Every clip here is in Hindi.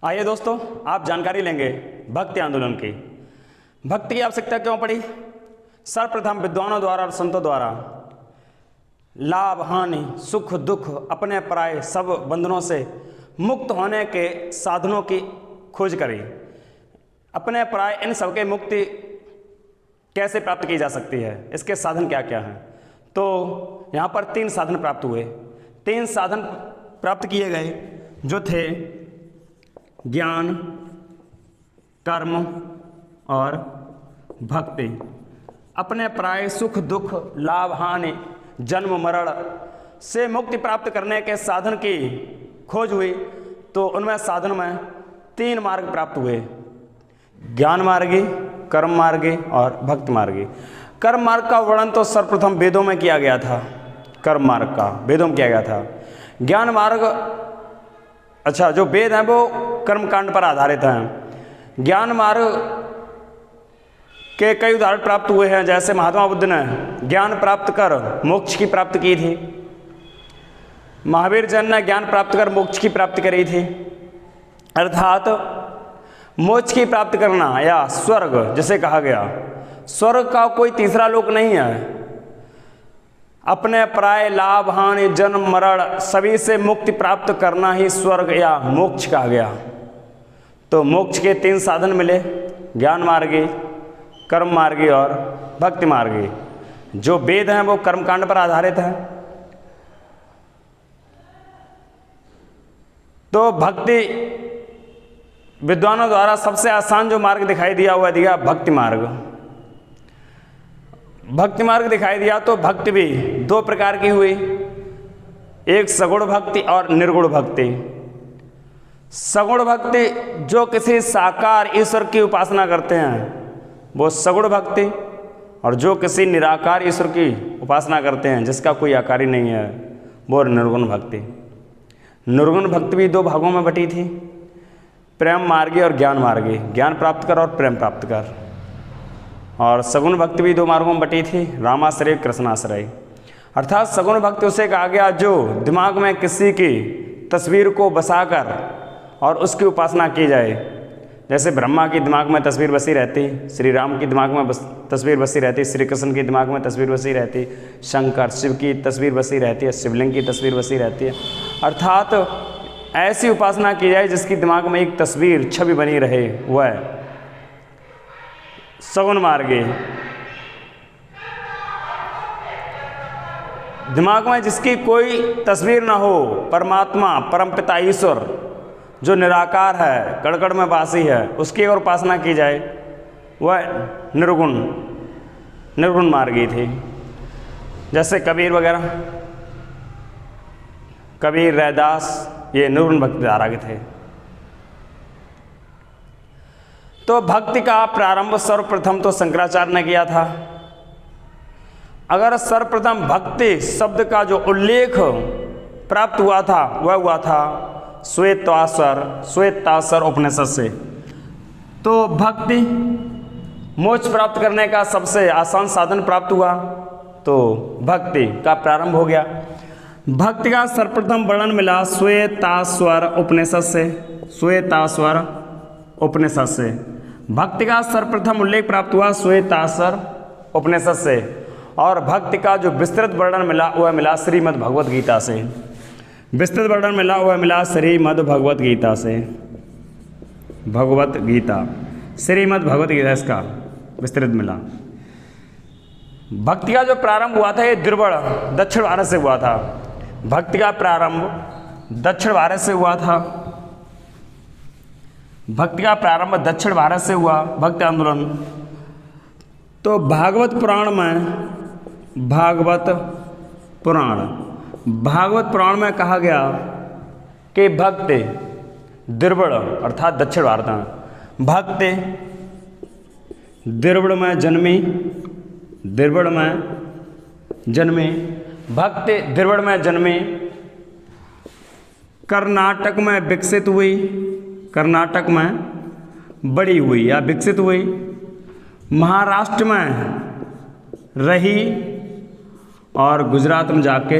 आइए दोस्तों, आप जानकारी लेंगे भक्ति आंदोलन की। भक्ति की आवश्यकता क्यों पड़ी? सर्वप्रथम विद्वानों द्वारा और संतों द्वारा लाभ हानि सुख दुख अपने पराये सब बंधनों से मुक्त होने के साधनों की खोज करी। अपने पराये इन सबके मुक्ति कैसे प्राप्त की जा सकती है, इसके साधन क्या क्या हैं? तो यहाँ पर 3 साधन प्राप्त हुए। 3 साधन प्राप्त किए गए जो थे ज्ञान, कर्म और भक्ति। अपने पराये सुख दुख लाभ हानि जन्म मरण से मुक्ति प्राप्त करने के साधन की खोज हुई। तो उनमें साधन में 3 मार्ग प्राप्त हुए, ज्ञान मार्गी, कर्म मार्गी और भक्ति मार्गी। कर्म मार्ग का वर्णन तो सर्वप्रथम वेदों में किया गया था। कर्म मार्ग का वेदों में किया गया था। ज्ञान मार्ग जो वेद हैं वो कर्मकांड पर आधारित हैं। ज्ञान मार्ग के कई उदाहरण प्राप्त हुए हैं, जैसे महात्मा बुद्ध ने ज्ञान प्राप्त कर मोक्ष की प्राप्ति की थी। महावीर जन ने ज्ञान प्राप्त कर मोक्ष की प्राप्ति करी थी। अर्थात मोक्ष की प्राप्ति करना या स्वर्ग जिसे कहा गया, स्वर्ग का कोई तीसरा लोक नहीं है। अपने पराये लाभ हानि जन्म मरण सभी से मुक्ति प्राप्त करना ही स्वर्ग या मोक्ष कहा गया। तो मोक्ष के 3 साधन मिले, ज्ञान मार्गी, कर्म मार्गी और भक्ति मार्गी। जो वेद हैं वो कर्मकांड पर आधारित हैं। तो भक्ति विद्वानों द्वारा सबसे आसान जो मार्ग दिखाई दिया हुआ दिया भक्ति मार्ग। भक्ति मार्ग दिखाई दिया तो भक्ति भी 2 प्रकार की हुई, एक सगुण भक्ति और निर्गुण भक्ति। सगुण भक्ति जो किसी साकार ईश्वर की उपासना करते हैं वो सगुण भक्ति, और जो किसी निराकार ईश्वर की उपासना करते हैं जिसका कोई आकारी नहीं है वो निर्गुण भक्ति। निर्गुण भक्ति भी 2 भागों में बटी थी, प्रेम मार्गी और ज्ञान मार्गी। ज्ञान प्राप्त कर और प्रेम प्राप्त कर। और सगुण भक्ति भी 2 मार्गों में बटी थी, रामाश्रय कृष्णाश्रय। अर्थात सगुण भक्ति उसे कहा गया जो दिमाग में किसी की तस्वीर को बसाकर और उसकी उपासना की जाए। जैसे ब्रह्मा की दिमाग में तस्वीर बसी रहती, श्री राम की दिमाग में तस्वीर बसी रहती, श्री कृष्ण की दिमाग में तस्वीर बसी रहती, शंकर शिव की तस्वीर बसी रहती है, शिवलिंग की तस्वीर बसी रहती है। अर्थात ऐसी उपासना की जाए जिसकी दिमाग में एक तस्वीर छवि बनी रहे, वह सगुण मार्गी। दिमाग में जिसकी कोई तस्वीर ना हो, परमात्मा परमपिता ईश्वर जो निराकार है, कण में वासी है, उसकी ओर उपासना की जाए, वह निर्गुण मार्गी थी। जैसे कबीर वगैरह, कबीर रैदास ये निर्गुण भक्ति धारा के थे। तो भक्ति का प्रारंभ सर्वप्रथम तो शंकराचार्य ने किया था। अगर सर्वप्रथम भक्ति शब्द का जो उल्लेख प्राप्त हुआ था वह हुआ था श्वेताश्वर उपनिषद से। तो भक्ति मोक्ष प्राप्त करने का सबसे आसान साधन प्राप्त हुआ, तो भक्ति का प्रारंभ हो गया। भक्ति का सर्वप्रथम वर्णन मिला श्वेताश्वर उपनिषद से। श्वेताश्वर उपनिषद से भक्ति का सर्वप्रथम उल्लेख प्राप्त हुआ श्वेताश्वर उपनिषद से। और भक्ति का जो विस्तृत वर्णन मिला वह मिला श्रीमद् भगवत गीता से। विस्तृत वर्णन मिला वह मिला श्रीमद् भगवत गीता से। भगवत गीता, श्रीमद् भगवत गीता इसका विस्तृत मिला। भक्ति का जो प्रारंभ हुआ था ये दुर्बल दक्षिण भारत से हुआ था। भक्ति का प्रारंभ दक्षिण भारत से हुआ था। भक्ति का प्रारंभ दक्षिण भारत से हुआ भक्ति आंदोलन। तो भागवत पुराण में कहा गया कि भक्ति दुर्बल अर्थात दक्षिण भारत में भक्ति दुर्बल में जन्मी, भक्ति दुर्बल में जन्मी, कर्नाटक में विकसित हुई, कर्नाटक में बड़ी हुई या विकसित हुई, महाराष्ट्र में रही और गुजरात में जाके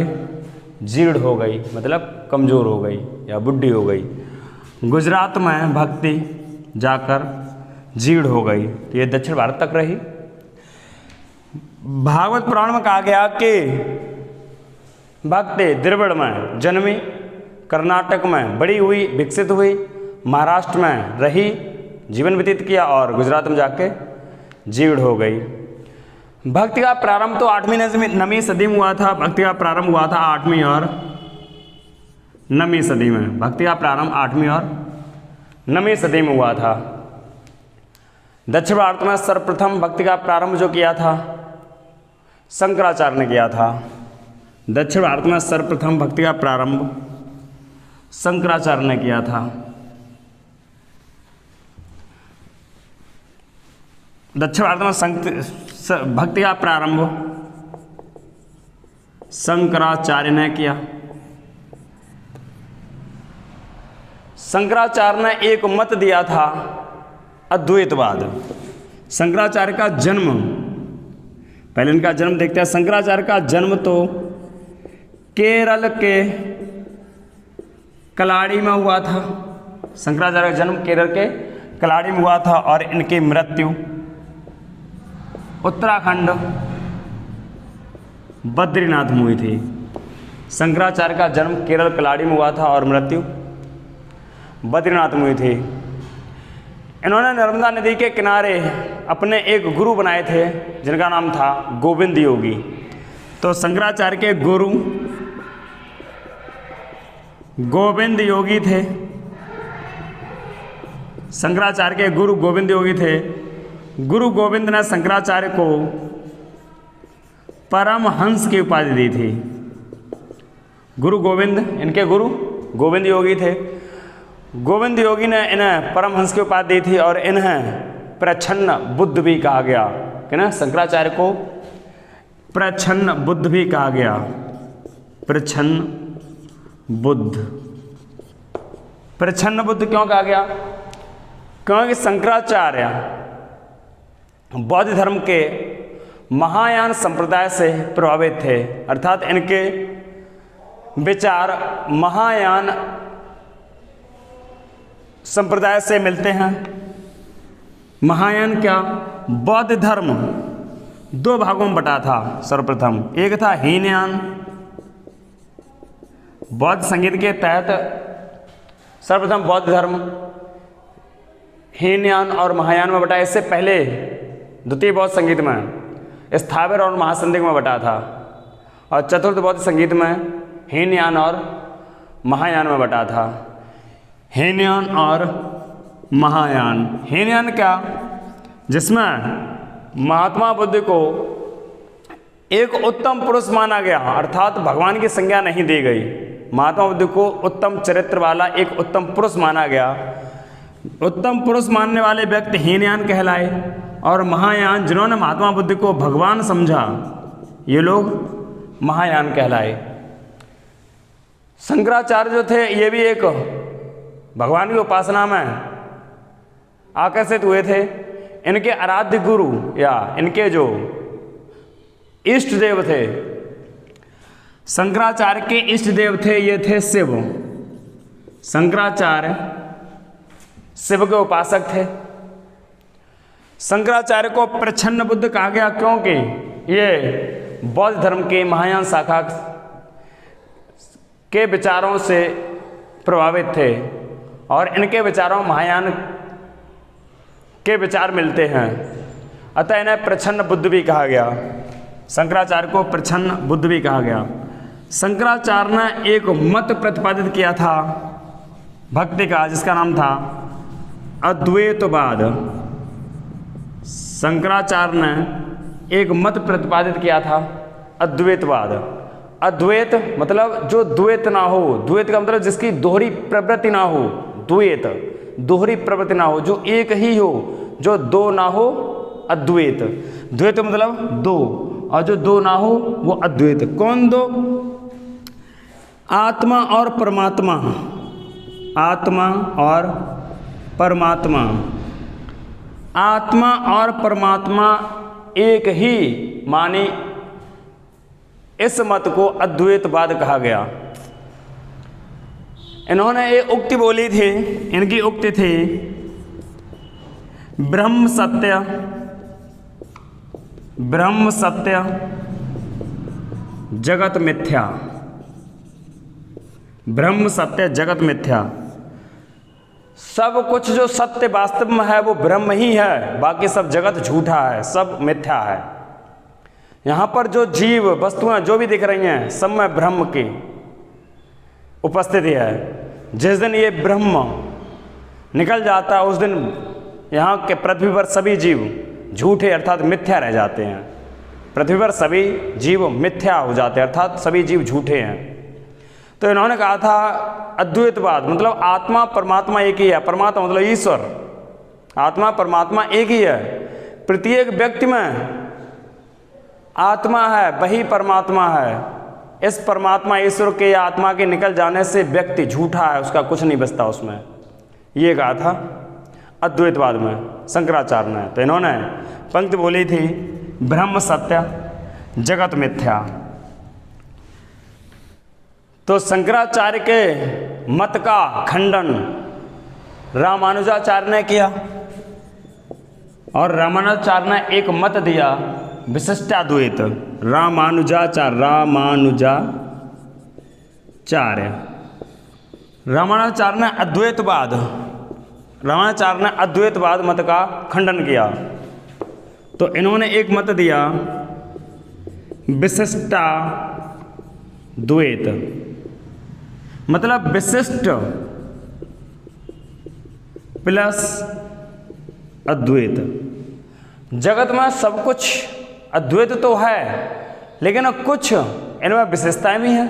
जीर्ण हो गई, मतलब कमज़ोर हो गई या बुढ़ी हो गई। गुजरात में भक्ति जाकर जीर्ण हो गई। तो ये दक्षिण भारत तक रही। भागवत पुराण में कहा गया कि भक्ति द्रविड़ में जन्मी, कर्नाटक में बड़ी हुई, विकसित हुई, महाराष्ट्र में रही, जीवन व्यतीत किया और गुजरात में जाके जीर्ण हो गई। भक्ति का प्रारंभ तो 8वीं 9वीं सदी में हुआ था। भक्ति का प्रारंभ हुआ था 8वीं और 9वीं सदी में। भक्ति का प्रारंभ 8वीं और 9वीं सदी में हुआ था। दक्षिण भारत में सर्वप्रथम भक्ति का प्रारंभ जो किया था शंकराचार्य ने किया था। दक्षिण भारत में सर्वप्रथम भक्ति का प्रारंभ शंकराचार्य ने किया था। दक्षिण भारत में भक्ति का प्रारंभ शंकराचार्य ने किया। शंकराचार्य ने एक मत दिया था अद्वैतवाद। शंकराचार्य का जन्म, पहले इनका जन्म देखते हैं। शंकराचार्य का जन्म तो केरल के कलाड़ी में हुआ था। शंकराचार्य का जन्म केरल के कलाड़ी में हुआ था और इनकी मृत्यु उत्तराखंड बद्रीनाथ में हुई थी। शंकराचार्य का जन्म केरल कलाड़ी में हुआ था और मृत्यु बद्रीनाथ में हुई थी। इन्होंने नर्मदा नदी के किनारे अपने एक गुरु बनाए थे जिनका नाम था गोविंद योगी। तो शंकराचार्य के गुरु गोविंद योगी थे। शंकराचार्य के गुरु गोविंद योगी थे। गुरु गोविंद ने शंकराचार्य को परमहंस की उपाधि दी थी। गुरु गोविंद, इनके गुरु गोविंद योगी थे। गोविंद योगी ने इन्हें परमहंस की उपाधि दी थी और इन्हें प्रच्छन्न बुद्ध भी कहा गया कि ना, शंकराचार्य को प्रच्छन्न बुद्ध भी कहा गया। प्रच्छन्न बुद्ध, प्रच्छन्न बुद्ध क्यों कहा गया? क्योंकि शंकराचार्य बौद्ध धर्म के महायान संप्रदाय से प्रभावित थे। अर्थात इनके विचार महायान संप्रदाय से मिलते हैं। महायान क्या? बौद्ध धर्म दो भागों में बटा था। सर्वप्रथम एक था हीनयान। बौद्ध संगीत के तहत सर्वप्रथम बौद्ध धर्म हीनयान और महायान में बटा। इससे पहले द्वितीय बौद्ध संगीत में स्थावर और महासंदिग्ध में बटा था और चतुर्थ बौद्ध संगीत में हीनयान और महायान में बटा था। हीनयान और महायान। हीनयान क्या? जिसमें महात्मा बुद्ध को एक उत्तम पुरुष माना गया, अर्थात भगवान की संज्ञा नहीं दी गई। महात्मा बुद्ध को उत्तम चरित्र वाला एक उत्तम पुरुष माना गया। उत्तम पुरुष मानने वाले व्यक्ति हीनयान कहलाए और महायान, जिन्होंने महात्मा बुद्ध को भगवान समझा, ये लोग महायान कहलाए। शंकराचार्य जो थे ये भी एक भगवान की उपासना में आकर्षित हुए थे। इनके आराध्य गुरु या इनके जो इष्ट देव थे, शंकराचार्य के इष्ट देव थे, ये थे शिव। शंकराचार्य शिव के उपासक थे। शंकराचार्य को प्रच्छन्न बुद्ध कहा गया क्योंकि ये बौद्ध धर्म के महायान शाखा के विचारों से प्रभावित थे और इनके विचारों महायान के विचार मिलते हैं, अतः इन्हें प्रच्छन्न बुद्ध भी कहा गया। शंकराचार्य को प्रच्छन्न बुद्ध भी कहा गया। शंकराचार्य ने एक मत प्रतिपादित किया था भक्ति का, जिसका नाम था अद्वैतवाद। शंकराचार्य ने एक मत प्रतिपादित किया था अद्वैतवाद। अद्वैत मतलब जो द्वैत ना हो। द्वैत का मतलब जिसकी दोहरी प्रवृत्ति ना हो। द्वैत दोहरी प्रवृत्ति ना हो, जो एक ही हो, जो दो ना हो, अद्वैत। द्वैत मतलब दो, और जो दो ना हो वो अद्वैत। कौन दो? आत्मा और परमात्मा। आत्मा और परमात्मा। आत्मा और परमात्मा एक ही मानी, इस मत को अद्वैतवाद कहा गया। इन्होंने एक उक्ति बोली थी, इनकी उक्ति थी ब्रह्म सत्य, ब्रह्म सत्य जगत मिथ्या, ब्रह्म सत्य जगत मिथ्या। सब कुछ जो सत्य वास्तव में है वो ब्रह्म ही है, बाकी सब जगत झूठा है, सब मिथ्या है। यहाँ पर जो जीव वस्तुएं जो भी दिख रही हैं सब में ब्रह्म की उपस्थिति है। जिस दिन ये ब्रह्म निकल जाता है उस दिन यहाँ के पृथ्वी पर सभी जीव झूठे अर्थात मिथ्या रह जाते हैं। पृथ्वी पर सभी जीव मिथ्या हो जाते हैं अर्थात सभी जीव झूठे हैं। तो इन्होंने कहा था अद्वैतवाद मतलब आत्मा परमात्मा एक ही है, परमात्मा मतलब ईश्वर, आत्मा परमात्मा एक ही है। प्रत्येक व्यक्ति में आत्मा है, वही परमात्मा है। इस परमात्मा ईश्वर के या आत्मा के निकल जाने से व्यक्ति झूठा है, उसका कुछ नहीं बचता उसमें। ये कहा था अद्वैतवाद में शंकराचार्य ने। तो इन्होंने पंक्ति बोली थी ब्रह्म सत्य जगत मिथ्या। तो शंकराचार्य के मत का खंडन रामानुजाचार्य ने किया और रामानुजाचार्य ने एक मत दिया विशिष्टाद्वैत। रामानुजाचार्य ने अद्वैतवाद मत का खंडन किया। तो इन्होंने एक मत दिया विशिष्टाद्वैत मतलब विशिष्ट प्लस अद्वैत। जगत में सब कुछ अद्वैत तो है लेकिन कुछ इनमें विशेषताएं भी हैं,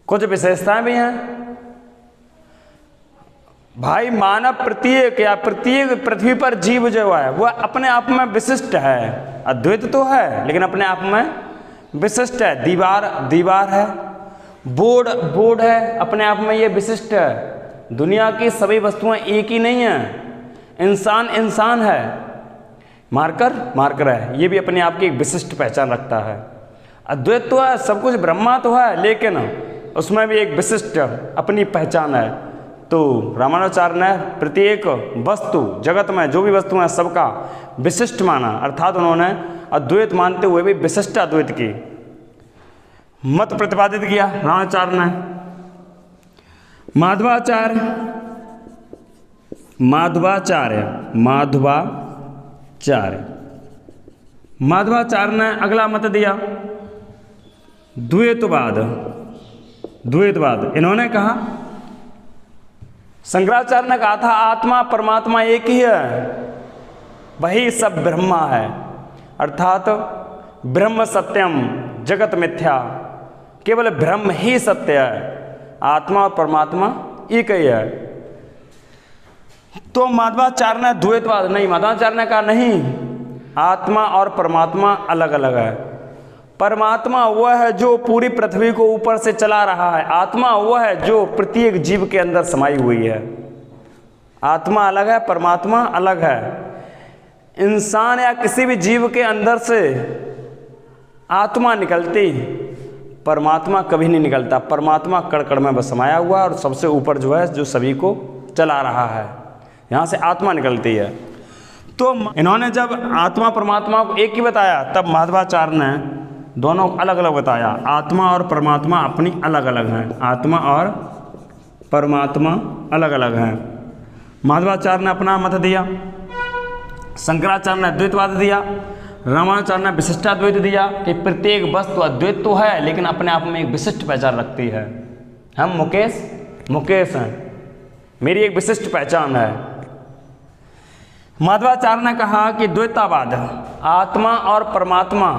कुछ विशेषताएं भी हैं। भाई मानव प्रत्येक या प्रत्येक पृथ्वी पर जीव जो है वह अपने आप में विशिष्ट है। अद्वैत तो है लेकिन अपने आप में विशिष्ट है। दीवार है, बोर्ड है, अपने आप में ये विशिष्ट है। दुनिया की सभी वस्तुएं एक ही नहीं है। इंसान है, मार्कर है, ये भी अपने आप की एक विशिष्ट पहचान रखता है। अद्वैत तो है, सब कुछ ब्रह्मा तो है लेकिन उसमें भी एक विशिष्ट अपनी पहचान है। तो रामानुजाचार्य ने प्रत्येक वस्तु जगत में जो भी वस्तु है सबका विशिष्ट माना, अर्थात उन्होंने अद्वैत मानते हुए भी विशिष्ट अद्वैत की मत प्रतिपादित किया रामानुजाचार्य ने। माधवाचार्य ने अगला मत दिया द्वैतवाद। इन्होंने कहा, शंकराचार्य ने कहा था आत्मा परमात्मा एक ही है, वही सब ब्रह्मा है, अर्थात ब्रह्म सत्यम जगत मिथ्या, केवल ब्रह्म ही सत्य है, आत्मा और परमात्मा एक ही है। तो माधवाचार्य ने द्वैतवाद नहीं, माधवाचार्य ने कहा नहीं, आत्मा और परमात्मा अलग अलग है। परमात्मा वह है जो पूरी पृथ्वी को ऊपर से चला रहा है, आत्मा वह है जो प्रत्येक जीव के अंदर समाई हुई है। आत्मा अलग है, परमात्मा अलग है। इंसान या किसी भी जीव के अंदर से आत्मा निकलती, परमात्मा कभी नहीं निकलता। परमात्मा कण कण में बस समाया हुआ और सबसे ऊपर जो है जो सभी को चला रहा है, यहाँ से आत्मा निकलती है। तो इन्होंने जब आत्मा परमात्मा को एक ही बताया तब माधवाचार्य ने दोनों अलग अलग बताया। आत्मा और परमात्मा अपनी अलग अलग हैं, आत्मा और परमात्मा अलग अलग हैं। माधवाचार्य ने अपना मत दिया, शंकराचार्य ने द्वैतवाद दिया, रामानुजाचार्य ने विशिष्टाद्वैत दिया कि प्रत्येक वस्तु अद्वैत तो है लेकिन अपने आप में एक विशिष्ट पहचान रखती है। हम मुकेश हैं, मेरी एक विशिष्ट पहचान है। माधवाचार्य ने कहा कि द्वैतावाद, आत्मा और परमात्मा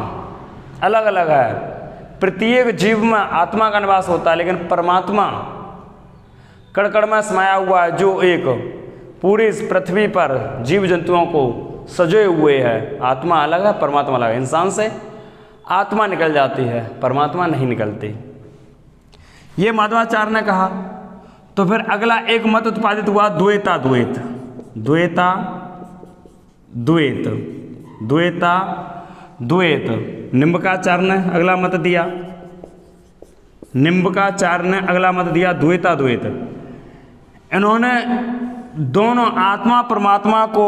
अलग अलग है। प्रत्येक जीव में आत्मा का निवास होता है लेकिन परमात्मा कण कण में समाया हुआ है, जो एक पूरी इस पृथ्वी पर जीव जंतुओं को सजे हुए है। आत्मा अलग है, परमात्मा अलग है। इंसान से आत्मा निकल जाती है, परमात्मा नहीं निकलती, ये माधवाचार्य ने कहा। तो फिर अगला एक मत उत्पादित हुआ द्वैताद्वैत। निम्बकाचार्य ने अगला मत दिया निम्बकाचार्य ने अगला मत दिया द्वैताद्वैत। इन्होंने दोनों आत्मा परमात्मा को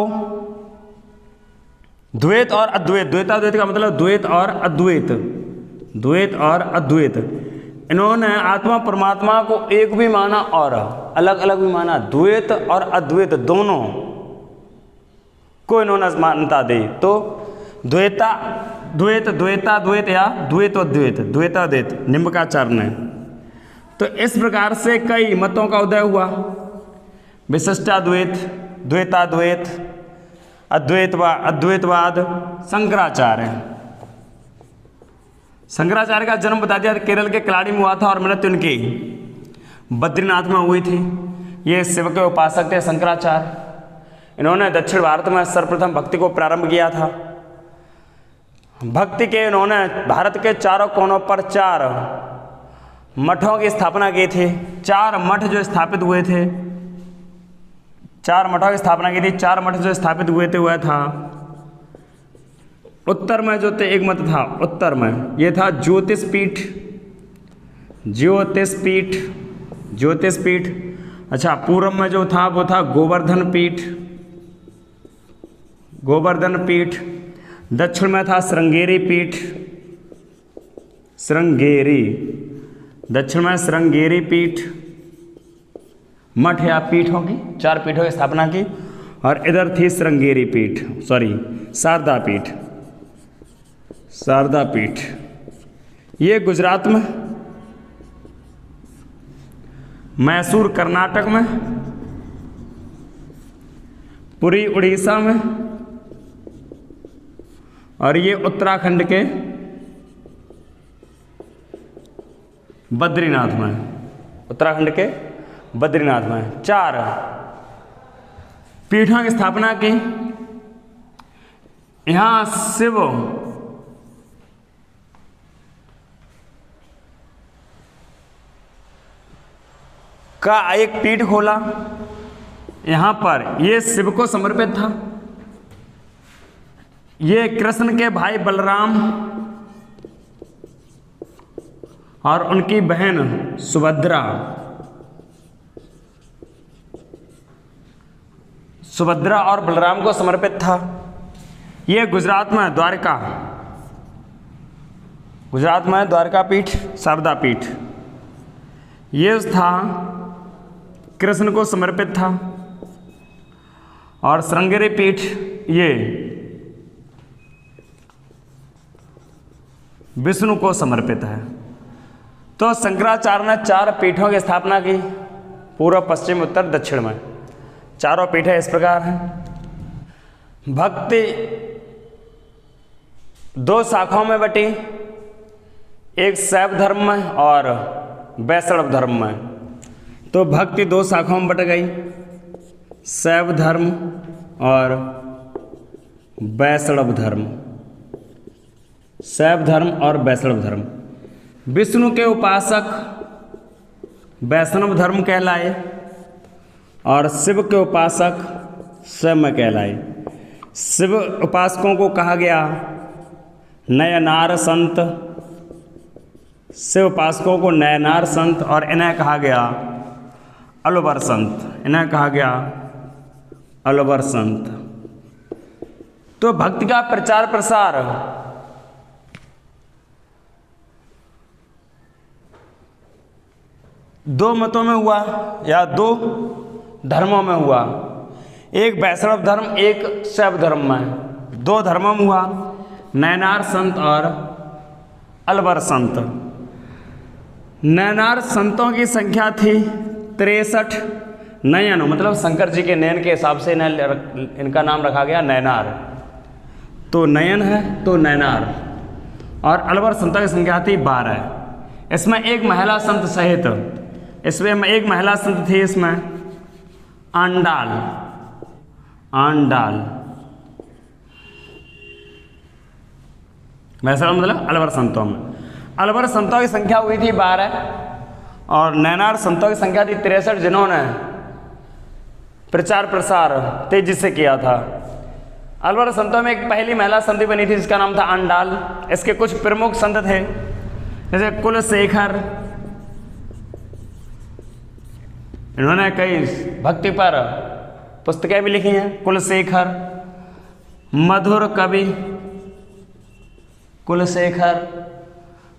द्वैत और अद्वैत, द्वैताद्वैत का मतलब द्वैत और अद्वैत, द्वैत और अद्वैत, इन्होंने आत्मा परमात्मा को एक भी माना और अलग अलग भी माना। द्वैत और अद्वैत दोनों को इन्होंने मान्यता दी। तो द्वैता द्वैत, द्वैताद्वैत या द्वैतोद्वैत, द्वैताद्वैत निम्बकाचार्य ने। तो इस प्रकार से कई मतों का उदय हुआ। विशिष्टाद्वैत, द्वैताद्वैत, अद्वैतवाद, शंकराचार्य। शंकराचार्य का जन्म बता दिया केरल के कलाड़ी में हुआ था और मृत्यु उनकी बद्रीनाथ में हुई थी। ये शिव के उपासक थे शंकराचार्य। इन्होंने दक्षिण भारत में सर्वप्रथम भक्ति को प्रारंभ किया था। भक्ति के इन्होंने भारत के चारों कोनों पर 4 मठों की स्थापना की थी। 4 मठ जो स्थापित हुए थे, 4 मठों की स्थापना की थी। 4 मठ जो स्थापित हुए थे वह था उत्तर में जो थे, एक मत था उत्तर में, ये था ज्योतिषपीठ, ज्योतिषपीठ, ज्योतिषपीठ। अच्छा, पूर्व में जो था वो था गोवर्धन पीठ, गोवर्धन पीठ। दक्षिण में था श्रृंगेरी पीठ, श्रृंगेरी, दक्षिण में श्रृंगेरी पीठ। मठ या पीठों की 4 पीठों की स्थापना की और इधर थी श्रृंगेरी पीठ, सॉरी शारदा पीठ, शारदा पीठ। ये गुजरात में, मैसूर कर्नाटक में, पुरी उड़ीसा में और ये उत्तराखंड के बद्रीनाथ में, उत्तराखंड के बद्रीनाथ में 4 पीठों की स्थापना की। यहां शिव का एक पीठ खोला। यहां पर यह शिव को समर्पित था। ये कृष्ण के भाई बलराम और उनकी बहन सुभद्रा, सुभद्रा और बलराम को समर्पित था। ये गुजरात में द्वारका, गुजरात में द्वारका पीठ, शारदा पीठ, ये था कृष्ण को समर्पित था। और श्रृंगेरी पीठ ये विष्णु को समर्पित है। तो शंकराचार्य ने 4 पीठों की स्थापना की, पूर्व, पश्चिम, उत्तर, दक्षिण में। चारों पीठें इस प्रकार हैं। भक्ति 2 शाखाओं में बटी, एक शैव धर्म में और वैष्णव धर्म में। तो भक्ति 2 शाखाओं में बट गई, शैव धर्म और वैष्णव धर्म, शैव धर्म और वैष्णव धर्म। विष्णु के उपासक वैष्णव धर्म कहलाए और शिव के उपासक शैव कहलाए। शिव उपासकों को कहा गया नयनार संत, शिव उपासकों को नयनार संत, और इन्हें कहा गया अलवर संत, इन्हें कहा गया अलवर संत। तो भक्ति का प्रचार प्रसार दो मतों में हुआ या 2 धर्मों में हुआ, एक वैष्णव धर्म, एक शैव धर्म में। 2 धर्मों में हुआ, नयनार संत और अलवर संत। नयनार संतों की संख्या थी 63। नयन मतलब शंकर जी के नयन के हिसाब से इनका नाम रखा गया नयनार। तो नयन है तो नयनार। और अलवर संतों की संख्या थी 12। इसमें एक महिला संत सहित, इसमें एक महिला संत थी, इसमें आंडाल, आंडाल वैसा मतलब अलवर संतों में। अलवर संतों की संख्या हुई थी 12 और नयनार संतों की संख्या थी 63, जिन्होंने प्रचार प्रसार तेजी से किया था। अलवर संतों में एक पहली महिला संत बनी थी जिसका नाम था आंडाल। इसके कुछ प्रमुख संत थे जैसे कुलशेखर, इन्होंने कई भक्ति पर पुस्तकें भी लिखी हैं। कुलशेखर, मधुर कवि, कुलशेखर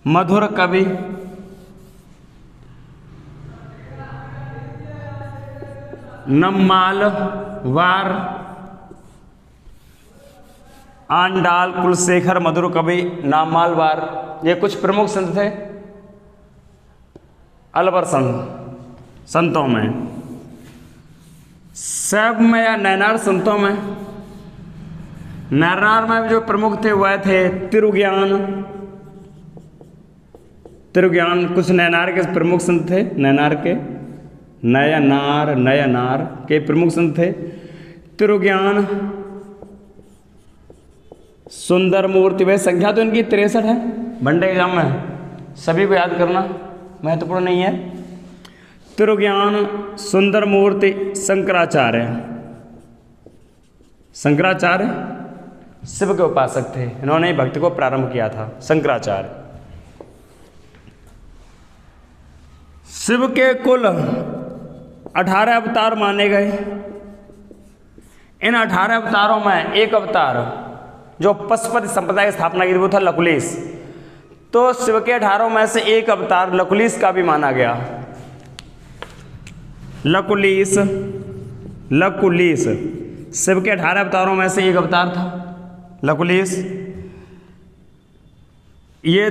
मधुर कवि, नम्माल वार, आंडाल, कुलशेखर, मधुर कवि, नामाल वार, ये कुछ प्रमुख संत थे अलवर संतों में। शैव में या नैनार संतों में, नैनार में जो प्रमुख थे वह थे तिरुज्ञान। कुछ नैनार के प्रमुख संत थे, नैनार के नयनार के प्रमुख संत थे तिरुज्ञान, सुंदर मूर्ति। वह संख्या तो इनकी 63 है, वनडे एग्जाम में सभी को याद करना महत्वपूर्ण नहीं है। तिरुज्ञान, सुंदर मूर्ति, शंकराचार्य शिव के उपासक थे, इन्होंने भक्ति को प्रारंभ किया था। शंकराचार्य शिव के कुल 18 अवतार माने गए। इन 18 अवतारों में एक अवतार जो पशुपति संप्रदाय की स्थापना की वो था लकुलिश। तो शिव के 18 में से एक अवतार लकुलिश का भी माना गया। लकुलिश शिव के 18 अवतारों में से एक अवतार था लकुलिश। ये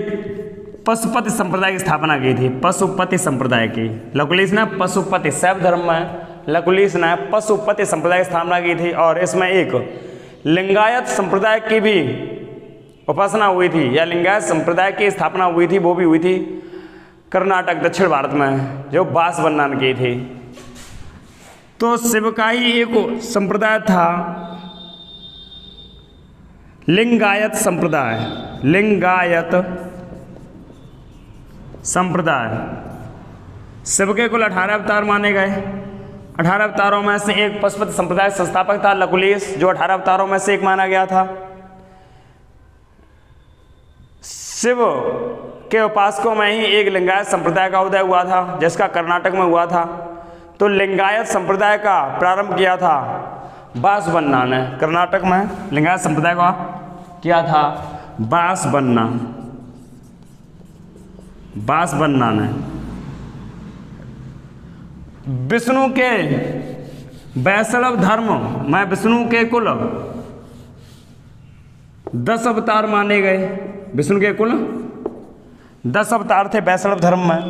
पशुपति संप्रदाय की स्थापना की थी, पशुपति संप्रदाय की। लकुलिश ने पशुपति, शैव धर्म में लकुलिश ने पशुपति संप्रदाय की स्थापना की थी। और इसमें एक लिंगायत संप्रदाय की भी उपासना हुई थी, या लिंगायत संप्रदाय की स्थापना हुई थी, वो भी हुई थी कर्नाटक, दक्षिण भारत में, जो बासवन्नान की थी। तो शिव का ही एक संप्रदाय था लिंगायत संप्रदाय। शिव के कुल 18 अवतार माने गए। 18 अवतारों में से एक पशुपति संप्रदाय संस्थापक था लकुलिश, जो 18 अवतारों में से एक माना गया था। शिव के उपासकों में ही एक लिंगायत संप्रदाय का उदय हुआ था, जिसका कर्नाटक में हुआ था। तो लिंगायत संप्रदाय का प्रारंभ किया था बासवन्ना ने, कर्नाटक में लिंगायत संप्रदाय का किया था बासवन्ना ने। विष्णु के वैष्णव धर्म में विष्णु के कुल 10 अवतार माने गए। विष्णु के कुल 10 अवतार थे वैष्णव धर्म में।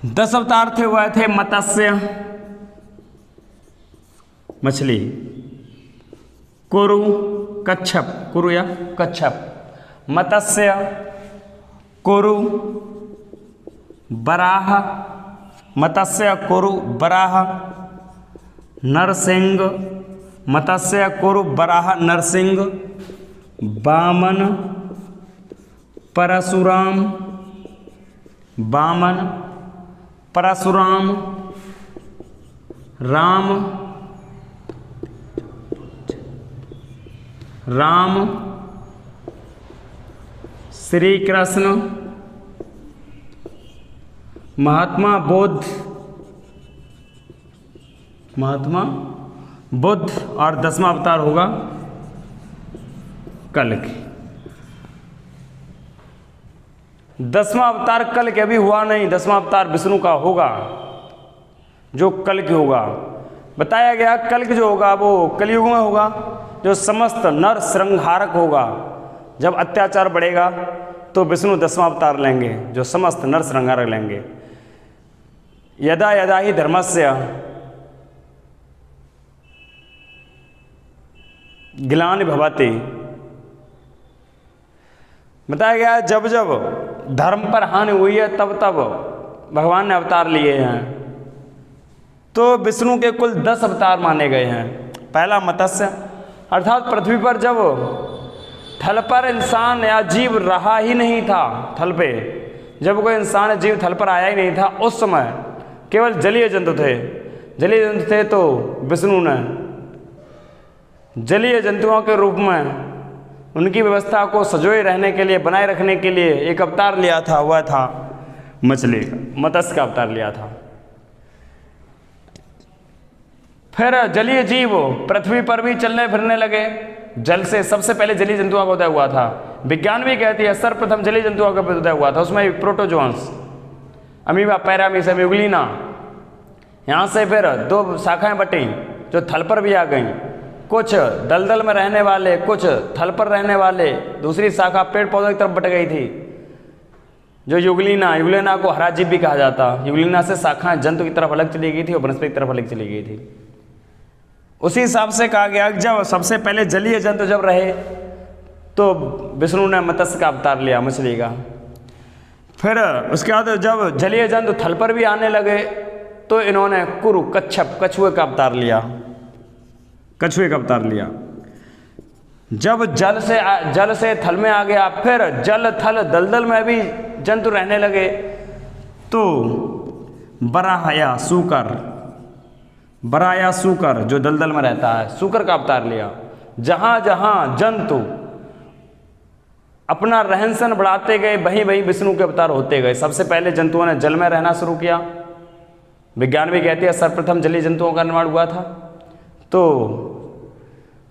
10 अवतार थे, वह थे मत्स्य, मछली, कुरु, कच्छप, मत्स्य, कुरु, बराह, मत्स्य, कुरु, बराह, नरसिंह, मत्स्य, कुरु, बराह, नरसिंह, वामन, परशुराम, राम, श्री कृष्ण, महात्मा बुद्ध, और 10वां अवतार होगा कल्कि। 10वां अवतार कल्कि अभी हुआ नहीं, 10वां अवतार विष्णु का होगा, जो कल्कि होगा। बताया गया कल्कि जो होगा वो कलयुग में होगा, जो समस्त नर संहारक होगा। जब अत्याचार बढ़ेगा तो विष्णु 10वां अवतार लेंगे, जो समस्त नर संहारक लेंगे। यदा यदा ही धर्मस्य ग्लानि भवति, बताया गया जब जब धर्म पर हानि हुई है तब तब भगवान ने अवतार लिए हैं। तो विष्णु के कुल 10 अवतार माने गए हैं। पहला मत्स्य, अर्थात पृथ्वी पर जब थल पर इंसान या जीव रहा ही नहीं था, थल पे जब कोई इंसान या जीव थल पर आया ही नहीं था, उस समय केवल जलीय जंतु थे। तो विष्णु ने जलीय जंतुओं के रूप में उनकी व्यवस्था को सजोए रहने के लिए, बनाए रखने के लिए एक अवतार लिया था, वह था मछली मत्स्य का अवतार लिया था। फिर जलीय जीव पृथ्वी पर भी चलने फिरने लगे। जल से सबसे पहले जलीय जंतुओं का उदय हुआ था। विज्ञान भी कहती है सर्वप्रथम जलीय जंतुओं का उदय हुआ था। उसमें प्रोटोजोन्स, अमीबा, पैरामीशियम, यूग्लिना, यहाँ से फिर 2 शाखाएं बटी जो थल पर भी आ गई। कुछ दलदल में रहने वाले, कुछ थल पर रहने वाले। दूसरी शाखा पेड़ पौधों की तरफ बट गई थी जो यूग्लिना को हरा जीव भी कहा जाता। यूग्लिना से शाखाएं जंतु की तरफ अलग चली गई थी और वनस्पति की तरफ अलग चली गई थी। उसी हिसाब से कहा गया कि जब सबसे पहले जलीय जंतु जब रहे तो विष्णु ने मत्स्य का अवतार लिया, मछली का। फिर उसके बाद जब जलीय जंतु थल पर भी आने लगे तो इन्होंने कुरु, कच्छप, कछुए का अवतार लिया, कछुए का अवतार लिया। जब जल से थल में आ गया, फिर जल थल दलदल में भी जंतु रहने लगे तो बराह या सूकर जो दलदल में रहता है, सूकर का अवतार लिया। जहां जहां जंतु अपना रहन सहन बढ़ाते गए वहीं वहीं विष्णु के अवतार होते गए। सबसे पहले जंतुओं ने जल में रहना शुरू किया। विज्ञान भी कहती है सर्वप्रथम जलीय जंतुओं का निर्माण हुआ था तो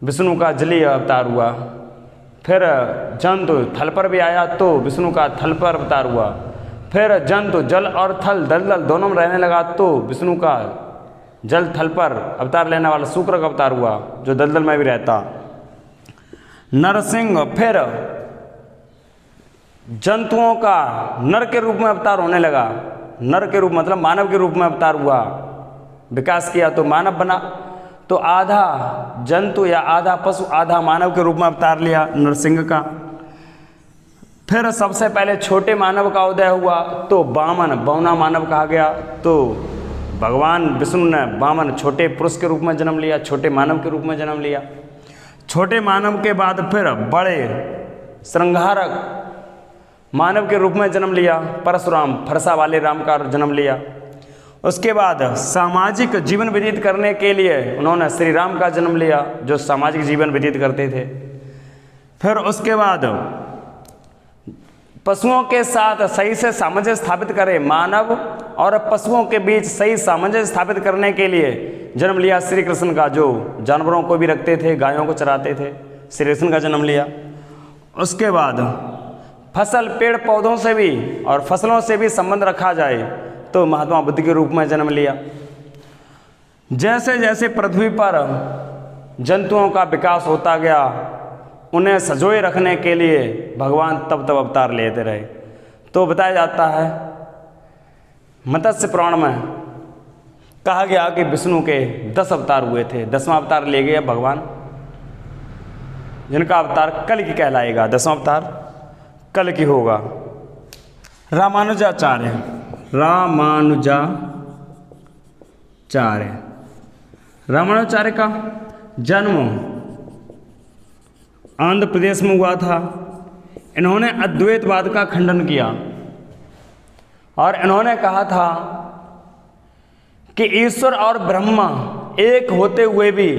विष्णु का जलीय अवतार हुआ। फिर जंतु थल पर भी आया तो विष्णु का थल पर अवतार हुआ। फिर जंतु जल और थल दलदल दोनों में रहने लगा तो विष्णु का जल थल पर अवतार लेने वाला शुक्र का अवतार हुआ जो दलदल में भी रहता। नरसिंह फिर जंतुओं का नर के रूप में अवतार होने लगा। नर के रूप मतलब मानव के रूप में अवतार हुआ, विकास किया तो मानव बना। तो आधा जंतु या आधा पशु आधा मानव के रूप में अवतार लिया नरसिंह का। फिर सबसे पहले छोटे मानव का उदय हुआ तो वामन, बौना मानव कहा गया। तो भगवान विष्णु ने वामन छोटे पुरुष के रूप में जन्म लिया, छोटे मानव के रूप में जन्म लिया। छोटे मानव के बाद फिर बड़े श्रृंगारक मानव के रूप में जन्म लिया। परशुराम, फरसा वाले राम का जन्म लिया। उसके बाद सामाजिक जीवन व्यतीत करने के लिए उन्होंने श्री राम का जन्म लिया जो सामाजिक जीवन व्यतीत करते थे। फिर उसके बाद पशुओं के साथ सही से सामंजस्य स्थापित करे, मानव और पशुओं के बीच सही सामंजस्य स्थापित करने के लिए जन्म लिया श्री कृष्ण का, जो जानवरों को भी रखते थे, गायों को चराते थे। श्री कृष्ण का जन्म लिया। उसके बाद फसल, पेड़ पौधों से भी और फसलों से भी संबंध रखा जाए तो महात्मा बुद्ध के रूप में जन्म लिया। जैसे जैसे पृथ्वी पर जंतुओं का विकास होता गया उन्हें सजोए रखने के लिए भगवान तब तब अवतार लेते रहे। तो बताया जाता है मत्स्य पुराण में कहा गया कि विष्णु के 10 अवतार हुए थे। 10वां अवतार ले गए भगवान, जिनका अवतार कल की कहलाएगा। 10वां अवतार कल की होगा। रामानुजाचार्य का जन्म आंध्र प्रदेश में हुआ था। इन्होंने अद्वैतवाद का खंडन किया और इन्होंने कहा था कि ईश्वर और ब्रह्मा एक होते हुए भी,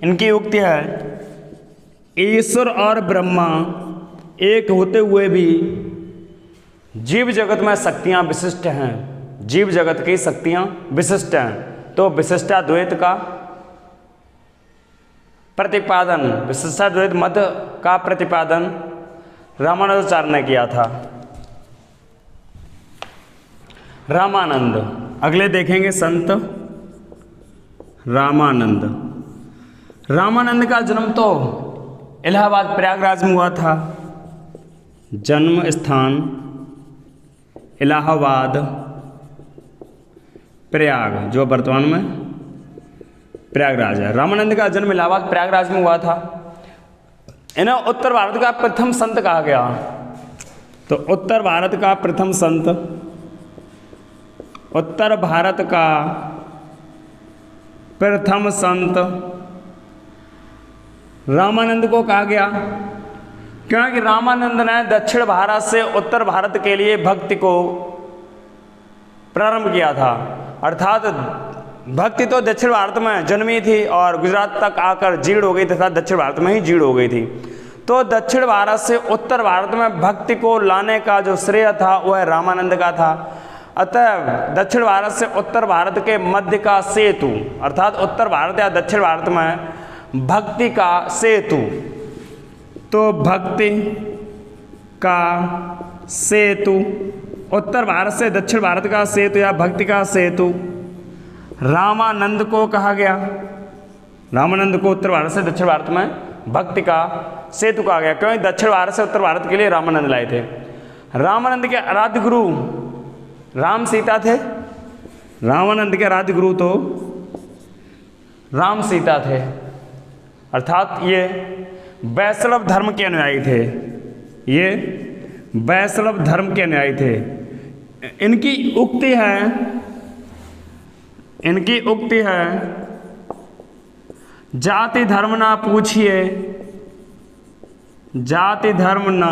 इनकी युक्ति है, ईश्वर और ब्रह्मा एक होते हुए भी जीव जगत में शक्तियां विशिष्ट हैं, जीव जगत की शक्तियां विशिष्ट हैं। तो विशिष्टाद्वैत का प्रतिपादन, विशिष्टाद्वैत मत का प्रतिपादन रामानुजाचार्य ने किया था। रामानंद, अगले देखेंगे संत रामानंद। रामानंद का जन्म तो इलाहाबाद प्रयागराज में हुआ था। जन्म स्थान इलाहाबाद, प्रयाग, जो वर्तमान में प्रयागराज है। रामानंद का जन्म इलाहाबाद प्रयागराज में हुआ था। इन्हें उत्तर भारत का प्रथम संत कहा गया। तो उत्तर भारत का प्रथम संत, उत्तर भारत का प्रथम संत रामानंद को कहा गया क्योंकि रामानंद ने दक्षिण भारत से उत्तर भारत के लिए भक्ति को प्रारंभ किया था। अर्थात भक्ति तो दक्षिण भारत में जन्मी थी और गुजरात तक आकर जीर्ण हो गई तथा दक्षिण भारत में ही जीर्ण हो गई थी। तो दक्षिण भारत से उत्तर भारत में भक्ति को लाने का जो श्रेय था वह रामानंद का था। अतः दक्षिण भारत से उत्तर भारत के मध्य का सेतु, अर्थात उत्तर भारत या दक्षिण भारत में भक्ति का सेतु, तो भक्ति का सेतु, उत्तर भारत से दक्षिण भारत का सेतु या भक्ति का सेतु रामानंद को कहा गया। रामानंद को उत्तर भारत से दक्षिण भारत में भक्ति का सेतु कहा गया, क्योंकि दक्षिण भारत से उत्तर भारत के लिए रामानंद लाए थे। रामानंद के आराध्य गुरु राम सीता थे। रामानंद के आराध्य गुरु तो राम सीता थे, अर्थात ये वैष्णव धर्म के अनुयायी थे। ये वैष्णव धर्म के अनुयायी थे। इनकी उक्ति है जाति धर्म ना पूछिए, जाति धर्म ना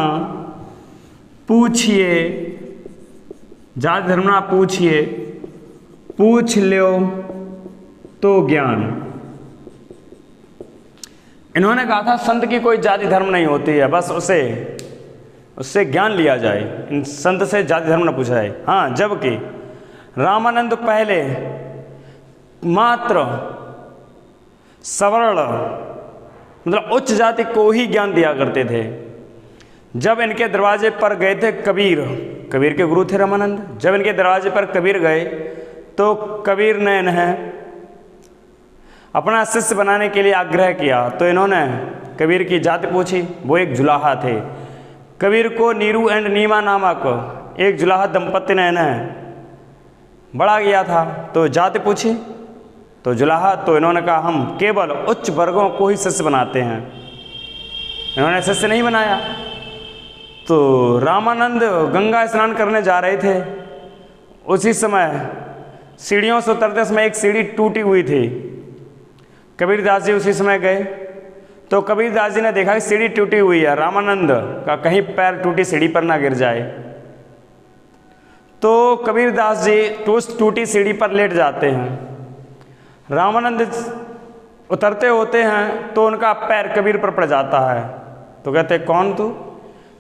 पूछिए, जाति धर्म ना पूछिए, पूछ लो तो ज्ञान। इन्होंने कहा था संत की कोई जाति धर्म नहीं होती है, बस उससे ज्ञान लिया जाए, इन संत से जाति धर्म न पूछा जाए। हाँ, जबकि रामानंद पहले मात्र सवर्ण मतलब उच्च जाति को ही ज्ञान दिया करते थे। जब इनके दरवाजे पर गए थे कबीर के गुरु थे रामानंद, जब इनके दरवाजे पर कबीर गए तो कबीर ने इन्हें अपना शिष्य बनाने के लिए आग्रह किया। तो इन्होंने कबीर की जाति पूछी, वो एक जुलाहा थे। कबीर को नीरू एंड नीमा नामक एक जुलाहा दंपत्ति ने इन्हें बड़ा किया था। तो जाति पूछी तो जुलाहा, तो इन्होंने कहा हम केवल उच्च वर्गों को ही शिष्य बनाते हैं, इन्होंने शिष्य नहीं बनाया। तो रामानंद गंगा स्नान करने जा रहे थे, उसी समय सीढ़ियों से उतरते समय एक सीढ़ी टूटी हुई थी। कबीरदास जी उसी समय गए, तो कबीरदास जी ने देखा कि सीढ़ी टूटी हुई है, रामानंद का कहीं पैर टूटी सीढ़ी पर ना गिर जाए। तो कबीरदास जी उस टूटी सीढ़ी पर लेट जाते हैं। रामानंद उतरते होते हैं तो उनका पैर कबीर पर पड़ जाता है। तो कहते कौन तू?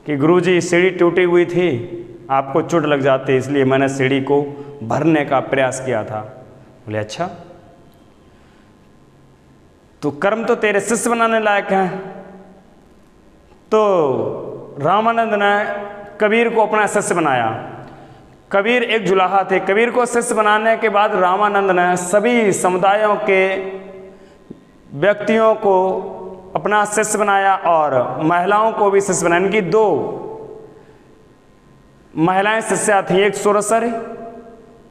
कि गुरुजी सीढ़ी टूटी हुई थी, आपको चोट लग जाती, इसलिए मैंने सीढ़ी को भरने का प्रयास किया था। बोले अच्छा, तो कर्म तो तेरे शिष्य बनाने लायक हैं। तो रामानंद ने कबीर को अपना शिष्य बनाया। कबीर एक जुलाहा थे। कबीर को शिष्य बनाने के बाद रामानंद ने सभी समुदायों के व्यक्तियों को अपना शिष्य बनाया और महिलाओं को भी शिष्य बनाया। इनकी 2 महिलाएं शिष्या थी, एक सुरसर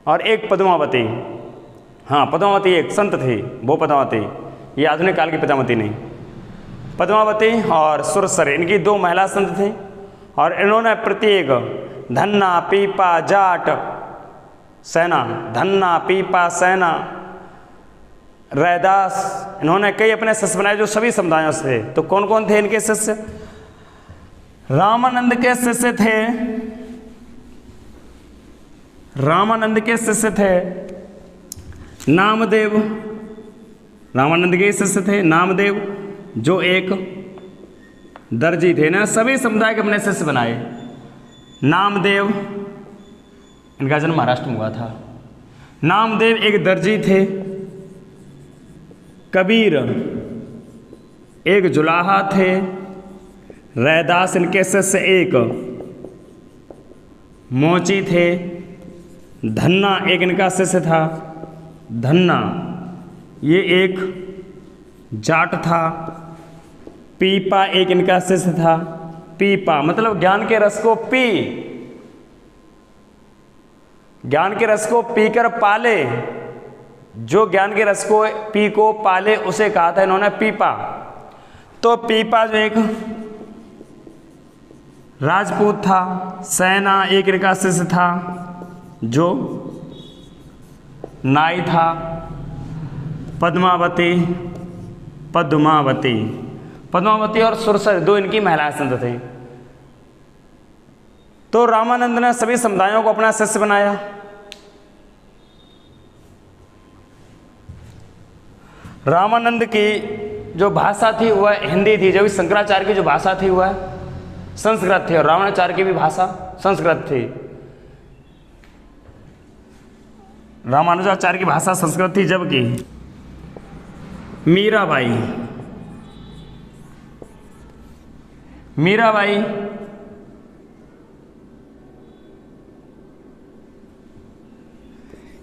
और एक पद्मावती। हाँ, पद्मावती एक संत थी, वो पद्मावती, ये आधुनिक काल की पद्मावती नहीं। पद्मावती और सुरसर इनकी 2 महिला संत थी। और इन्होंने प्रत्येक धन्ना पीपा जाट सेना, धन्ना पीपा सेना रैदास, इन्होंने कई अपने शिष्य बनाए जो सभी समुदायों से थे। तो कौन कौन थे इनके शिष्य? रामानंद के शिष्य थे, रामानंद के शिष्य थे नामदेव, रामानंद के शिष्य थे नामदेव, जो एक दर्जी थे ना। सभी समुदाय के अपने शिष्य बनाए। नामदेव, इनका जन्म महाराष्ट्र में हुआ था। नामदेव एक दर्जी थे। कबीर एक जुलाहा थे। रैदास इनके शिष्य एक मोची थे। धन्ना एक इनका शिष्य था। धन्ना ये एक जाट था। पीपा एक इनका शिष्य था। पीपा मतलब ज्ञान के रस को पी, ज्ञान के रस को पीकर पाले, जो ज्ञान के रस को पी को पाले उसे कहा था इन्होंने पीपा। तो पीपा जो एक राजपूत था। सेना एक इनका शिष्य था जो नाई था। पद्मावती पद्मावती और सुरसर 2 इनकी महिलाएं संत थी। तो रामानंद ने सभी समुदायों को अपना शिष्य बनाया। रामानंद की जो भाषा थी वह हिंदी थी, जबकि शंकराचार्य की जो भाषा थी वह संस्कृत थी और रामानुजाचार्य की भी भाषा संस्कृत थी। रामानुजाचार्य की भाषा संस्कृत थी, जबकि मीराबाई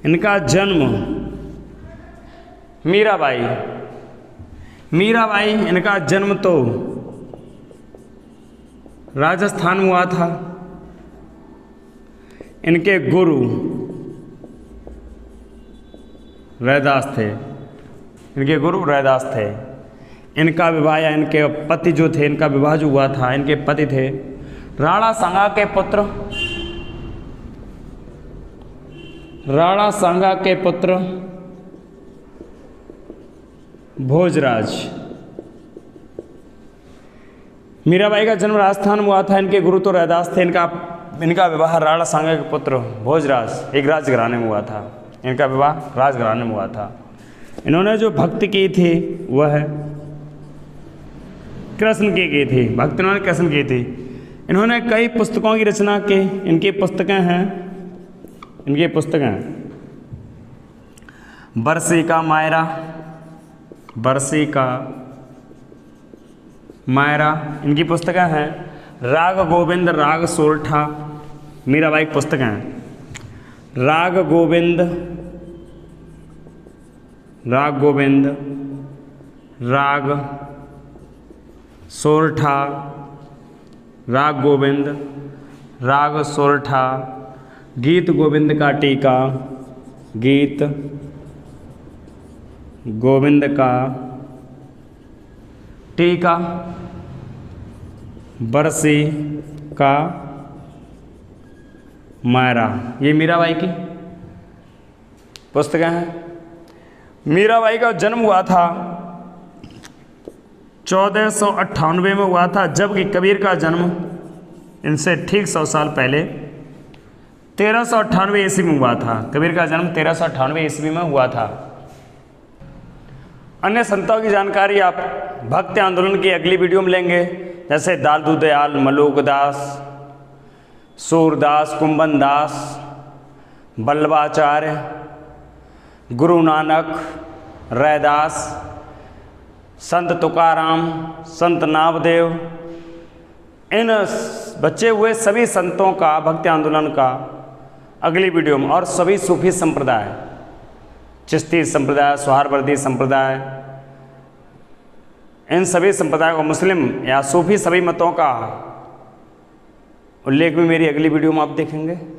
इनका जन्म मीराबाई इनका जन्म तो राजस्थान में हुआ था। इनके गुरु रैदास थे। इनका विवाह या इनके पति जो थे, इनका विवाह जो हुआ था, इनके पति थे राणा सांगा के पुत्र भोजराज। मीराबाई का जन्म राजस्थान में हुआ था, इनके गुरु तो रैदास थे। इनका विवाह राणा सांगा के पुत्र भोजराज एक राजघराने में हुआ था। इनका विवाह राजघराने में हुआ था। इन्होंने जो भक्ति की थी वह कृष्ण की थी। भक्ति इन्होंने कृष्ण की थी। इन्होंने कई पुस्तकों की रचना की। इनकी पुस्तकें हैं बरसी का मायरा। इनकी पुस्तकें हैं राग गोविंद, राग सोरठा। मीराबाई की पुस्तकें हैं राग गोविंद, राग सोरठा, राग सोरठा, गीत गोविंद का टीका, बरसी का मायरा। ये मीराबाई की पुस्तकें हैं। मीराबाई का जन्म हुआ था 1498 में हुआ था, जबकि कबीर का जन्म इनसे ठीक 100 साल पहले 1398 ईस्वी में हुआ था। कबीर का जन्म 1398 ईस्वी में हुआ था। अन्य संतों की जानकारी आप भक्ति आंदोलन की अगली वीडियो में लेंगे, जैसे दादू दयाल, मलूकदास, सूरदास, कुंभन दास, बल्लभाचार्य, गुरु नानक, रैदास, संत तुकाराम, संत नामदेव, इन बचे हुए सभी संतों का भक्ति आंदोलन का अगली वीडियो में, और सभी सूफी संप्रदाय, चिश्ती संप्रदाय, सोहरावर्दी संप्रदाय, इन सभी संप्रदाय को, मुस्लिम या सूफी सभी मतों का उल्लेख भी मेरी अगली वीडियो में आप देखेंगे।